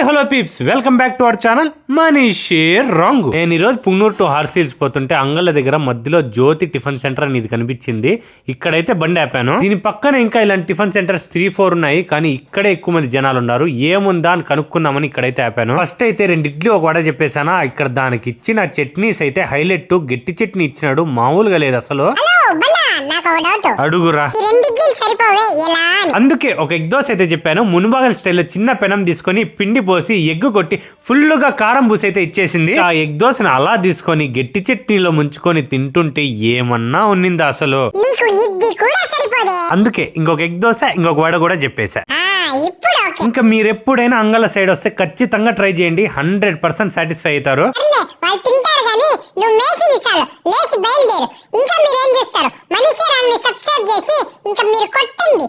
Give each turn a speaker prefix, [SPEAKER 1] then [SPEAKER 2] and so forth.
[SPEAKER 1] Hello peeps, welcome back to our channel మనీషే రంగు. నేను ఈ రోజు పుంగనూరు టు హార్స్ హిల్స్ పోతుంటే అంగళ్ళ దగ్గర మధ్యలో జ్యోతి టిఫిన్ సెంటర్ అని ఇది కనిపించింది. ఇక్కడైతే బండి ఆపాను. దీని పక్కన ఇంకా ఇలాంటి టిఫిన్ సెంటర్స్ 3-4 ఉన్నాయి, కానీ ఇక్కడే ఎక్కువ మంది జనాలు ఉన్నారు. ఏముందా అని కనుక్కుందామని ఇక్కడైతే ఆపాను. ఫస్ట్ అయితే 2 ఇడ్లీ 1 వడ చెప్పేసానా. ఇక్కడ దానికి ఇచ్చిన చట్నీస్ అయితే హైలైట్. గట్టి చట్నీ ఇచ్చినాడు, మామూలుగా లేదు అసలు. అడుగురా. అందుకే ఒక ఎగ్ దోశ అయితే చెప్పాను. మునుబాగల్ స్టైల్లో చిన్న పెనం తీసుకొని పిండి పోసి ఎగ్ కొట్టి ఫుల్ గా కారం పూసి అయితే ఇచ్చేసింది. ఆ ఎగ్ దోశను అలా తీసుకొని గట్టి చట్నీలో ముంచుకొని తింటుంటే ఏమన్నా ఉన్నిందా అసలు. అందుకే ఇంకొక ఎగ్ దోశ ఇంకొక వడ కూడా చెప్పేశా. ఇంకా మీరు ఎప్పుడైనా అంగళ్ళ సైడ్ వస్తే ఖచ్చితంగా ట్రై చేయండి, 100% సాటిస్ఫై అవుతారు.
[SPEAKER 2] ఇంకా మీరేం చేస్తారు, మనీషే రంగుని సబ్స్క్రైబ్ చేసి ఇంకా మీరు కొట్టండి.